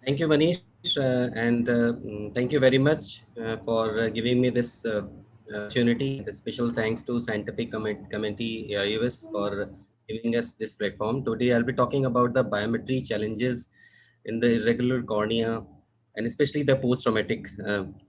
Thank you, Manish, and thank you very much for giving me this opportunity. And a special thanks to Scientific Committee US for giving us this platform. Today, I'll be talking about the biometry challenges in the irregular cornea, and especially the post-traumatic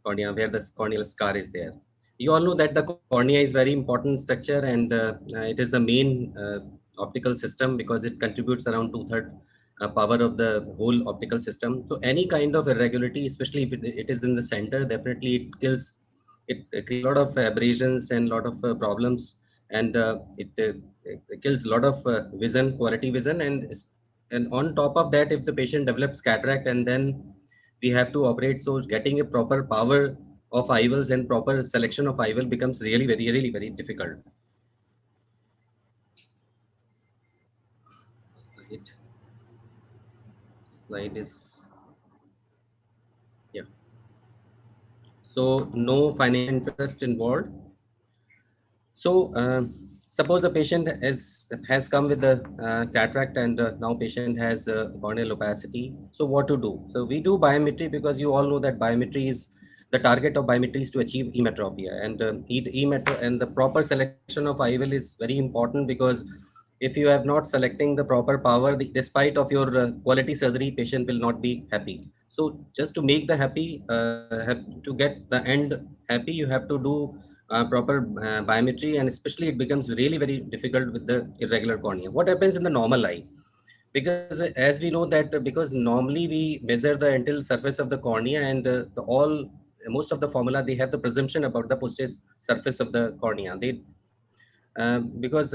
cornea, where the corneal scar is there. You all know that the cornea is very important structure, and it is the main optical system because it contributes around two-thirds power of the whole optical system. So any kind of irregularity, especially if it is in the center, definitely it kills. It creates a lot of abrasions and a lot of problems, and it kills a lot of vision, quality vision, and on top of that, if the patient develops cataract, and then we have to operate. So getting a proper power of IVLs and proper selection of IVL becomes really very difficult. Slide, slide is yeah. So no financial interest involved. So suppose the patient has come with the cataract, and now patient has corneal opacity. So what to do? So we do biometry because you all know that biometry is the target of biometry is to achieve emetropia, and and the proper selection of IVL is very important because if you have not selecting the proper power, despite of your quality surgery, patient will not be happy. So just to make the to get the end happy, you have to do proper biometry, and especially it becomes really very difficult with the irregular cornea. What happens in the normal eye? Because as we know that because normally we measure the anterior surface of the cornea, and the all most of the formula they have the presumption about the posterior surface of the cornea. Because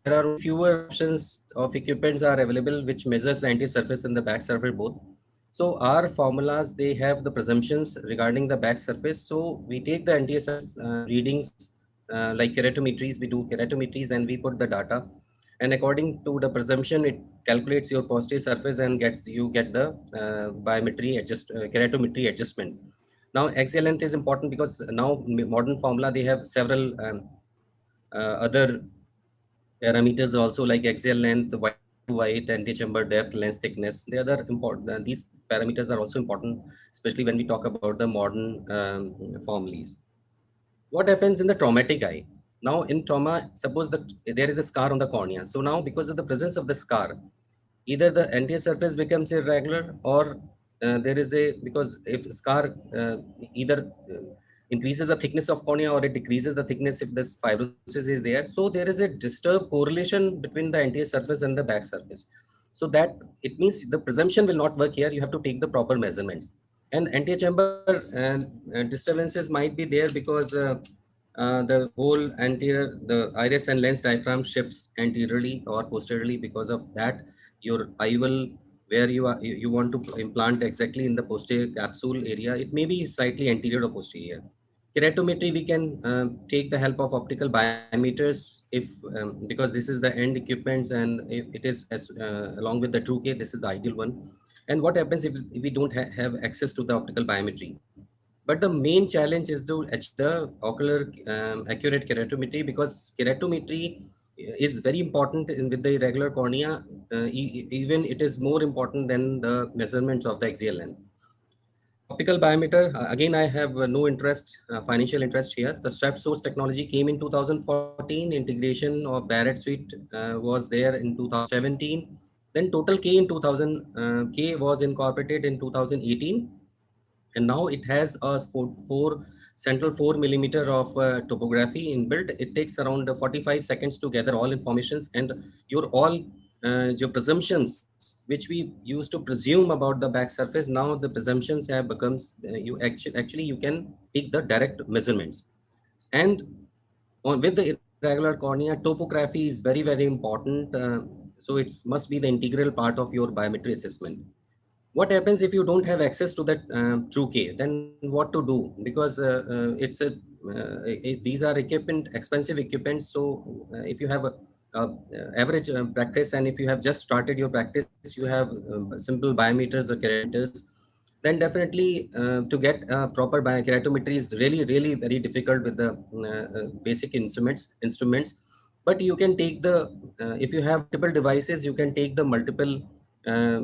there are only fewer options of equipments are available which measures the anterior surface and the back surface both. So our formulas, they have the presumptions regarding the back surface. So we take the anterior surface readings like keratometries. We do keratometries and we put the data. And according to the presumption, it calculates your posterior surface and you get the keratometry adjustment. Now axial length is important because now modern formula they have several other parameters also like axial length, white to white, anti-chamber depth, lens thickness. The other important, these parameters are also important, especially when we talk about the modern formulas. What happens in the traumatic eye? Now in trauma, suppose that there is a scar on the cornea. So now because of the presence of the scar, either the anterior surface becomes irregular or there is a because if scar either increases the thickness of cornea or it decreases the thickness if this fibrosis is there. So there is a disturbed correlation between the anterior surface and the back surface. So that it means the presumption will not work here. You have to take the proper measurements. And anterior chamber disturbances might be there because the whole the iris and lens diaphragm shifts anteriorly or posteriorly. Because of that, your eye will where you want to implant exactly in the posterior capsule area, it may be slightly anterior or posterior. Keratometry, we can take the help of optical biometers if because this is the end equipments, and it is as along with the true K, this is the ideal one. And what happens if we don't have access to the optical biometry? But the main challenge is to achieve the ocular accurate keratometry, because keratometry is very important with the irregular cornea. Even it is more important than the measurements of the axial length. Optical biometer, again, I have no interest, financial interest here. The strap source technology came in 2014. Integration of Barrett suite was there in 2017. Then Total K in 2000, K was incorporated in 2018. And now it has a four central 4 millimeter of topography inbuilt. It takes around 45 seconds to gather all informations, and your presumptions which we used to presume about the back surface, now the presumptions have becomes actually you can take the direct measurements. And with the irregular cornea, topography is very important. So it must be the integral part of your biometry assessment. What happens if you don't have access to that true K? Then what to do? Because these are equipment, expensive equipment. So if you have a average practice, and if you have just started your practice, you have simple biometers or keratometers, then definitely to get proper keratometry is really very difficult with the basic instruments. But you can take the if you have multiple devices, you can take the multiple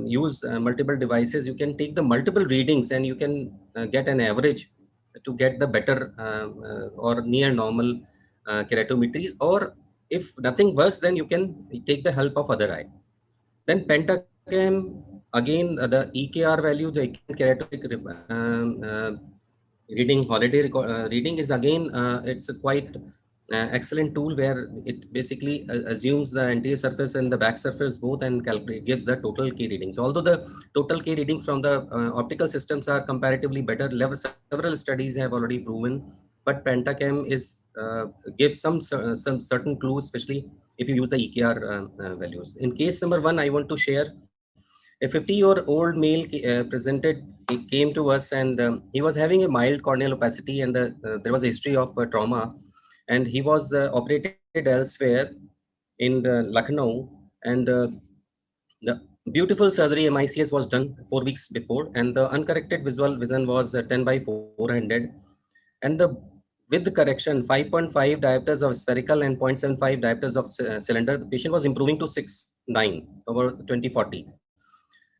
use multiple devices, you can take the multiple readings and you can get an average to get the better or near normal keratometries. Or if nothing works, then you can take the help of other eye. Then Pentacam, again, the EKR value, the keratometric reading, holiday reading is again, it's a quite excellent tool where it basically assumes the anterior surface and the back surface both and calculate, gives the total K readings. Although the total K reading from the optical systems are comparatively better, several studies have already proven, but Pentacam is gives some certain clues, especially if you use the EKR values. In case number 1, I want to share a 50-year-old male he came to us, and he was having a mild corneal opacity, and there was a history of trauma, and he was operated elsewhere in Lucknow, and the beautiful surgery MICS was done 4 weeks before, and the uncorrected visual vision was 10 by 400, and the with the correction 5.5 diopters of spherical and 0.75 diopters of cylinder, the patient was improving to 6.9 over 2040.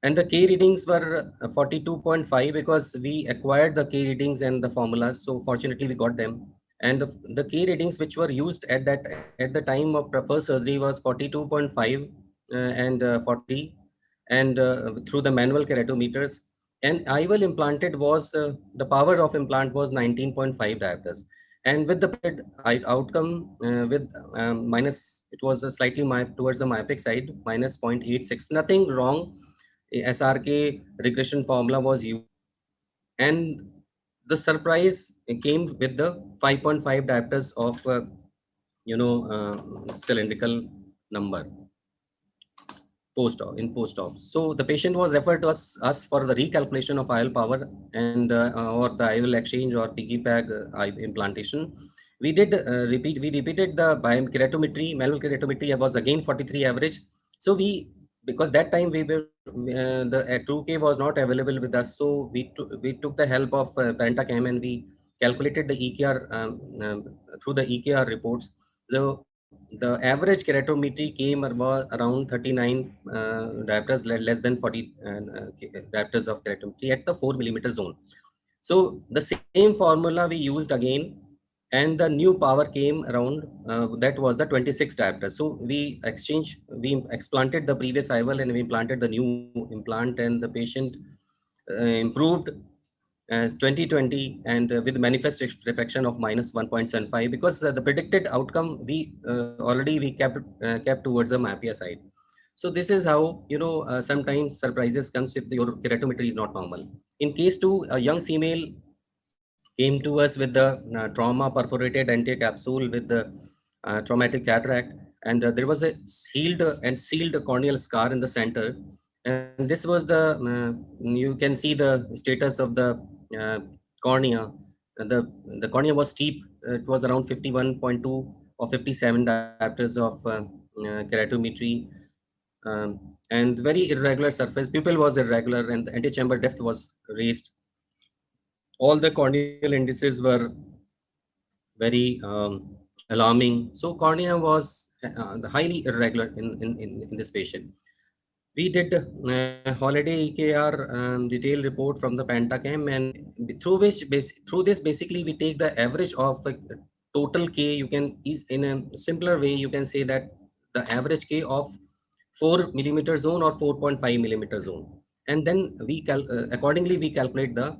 And the K readings were 42.5 because we acquired the K readings and the formulas. So fortunately, we got them. And the K readings which were used at the time of the first surgery was 42.5 and 40, and through the manual keratometers. And IVL implanted was the power of implant was 19.5 diopters. And with the outcome with minus, it was slightly towards the myopic side, minus 0.86, nothing wrong. SRK regression formula was used, and the surprise came with the 5.5 diopters of cylindrical number post-op. So the patient was referred to us for the recalculation of IL power and or the IL exchange or piggyback implantation. We repeated the keratometry, manual keratometry was again 43 average. So because that time we were the 2K was not available with us, so we took the help of Pentacam, and we calculated the EKR through the EKR reports. So the average keratometry came around 39 diopters, less than 40 diopters of keratometry at the 4 mm zone. So the same formula we used again, and the new power came around that was the 26 diopters. So we explanted the previous IVL and we implanted the new implant, and the patient improved 2020 and with manifest reflection of minus 1.75, because the predicted outcome we kept towards the MAPIA side. So this is how sometimes surprises comes if your keratometry is not normal. In case 2, a young female came to us with the trauma perforated anterior capsule with the traumatic cataract, and there was a healed and sealed corneal scar in the center, and this was the you can see the status of the uh, cornea. The cornea was steep. It was around 51.2 or 57 diopters of keratometry, and very irregular surface. Pupil was irregular, and the antechamber depth was raised. All the corneal indices were very alarming. So cornea was highly irregular in this patient. We did holiday EKR detailed report from the Pentacam, and through this basically we take the average of total K. You can is in a simpler way you can say that the average K of 4 mm zone or 4.5 mm zone, and then accordingly we calculate the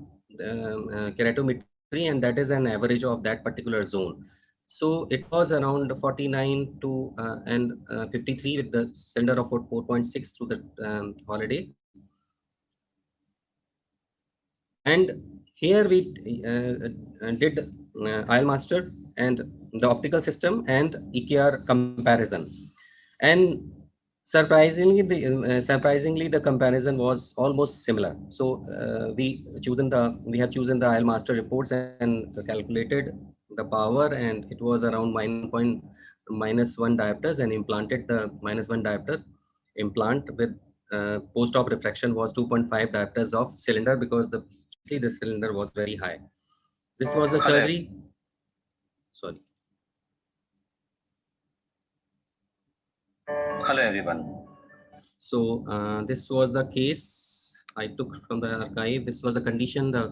keratometry, and that is an average of that particular zone. So it was around 49 to and 53 with the cylinder of 4.6 through the holiday. And here we did IL Masters and the optical system and EKR comparison. And surprisingly the comparison was almost similar. So we have chosen the IL Master reports and calculated the power, and it was around minus 1 diopters, and implanted the minus 1 diopter implant with post-op refraction was 2.5 diopters of cylinder, because the cylinder was very high. This was the surgery. Sorry. Hello everyone. So this was the case I took from the archive. This was the condition. The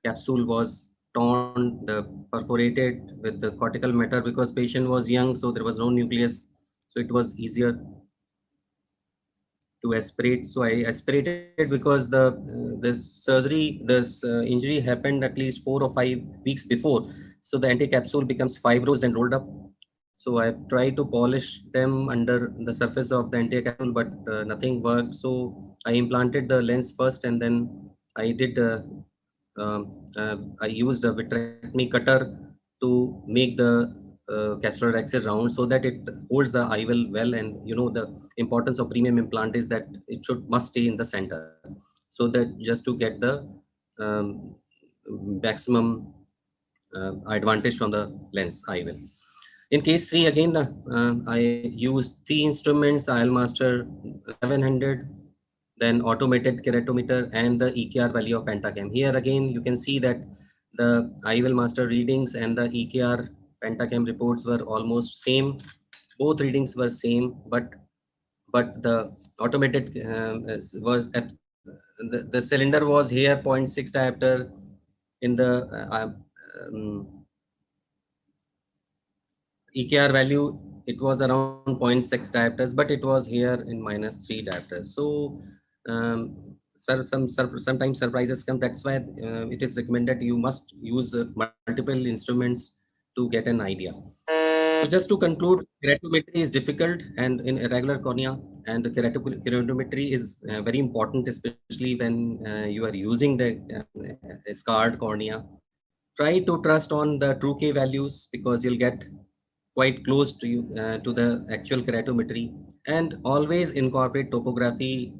capsule was torn, the perforated with the cortical matter because patient was young, so there was no nucleus. So it was easier to aspirate. So I aspirated because the surgery, this injury happened at least 4 or 5 weeks before. So the anti-capsule becomes fibrosed and rolled up. So I tried to polish them under the surface of the anti-capsule, but nothing worked. So I implanted the lens first, and then I did. I used a vitrectomy cutter to make the capsular axis round so that it holds the IOL well. And you know the importance of premium implant is that it should must stay in the center, so that just to get the um, maximum advantage from the lens IOL. In case 3, again, I used 3 instruments: ILMaster 1100, then automated keratometer, and the EKR value of Pentacam. Here again, you can see that the ILMaster readings and the EKR Pentacam reports were almost same. Both readings were same, but the automated was at the cylinder was here 0.6 diopter. In the EKR value, it was around 0.6 diopters, but it was here in -3 diopters. So sometimes surprises come. That's why it is recommended you must use multiple instruments to get an idea. So just to conclude, keratometry is difficult and in irregular cornea, and the keratometry is very important, especially when you are using the scarred cornea. Try to trust on the true K values because you'll get quite close to you to the actual keratometry, and always incorporate topography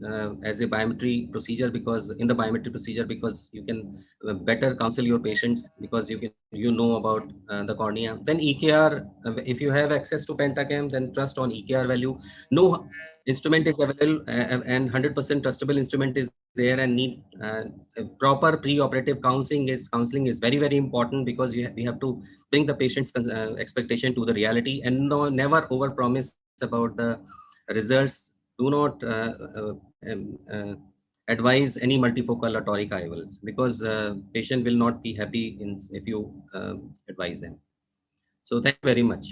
as a biometry procedure, because in the biometry procedure, because you can better counsel your patients, because you know about the cornea. Then EKR, if you have access to Pentacam, then trust on EKR value. No instrument is available, and 100% trustable instrument is there, and need proper pre-operative counseling is very very important, because we have to bring the patient's expectation to the reality, and no, never over promise about the results. Do not um, advise any multifocal or toric IOLs, because patient will not be happy if you advise them. So thank you very much.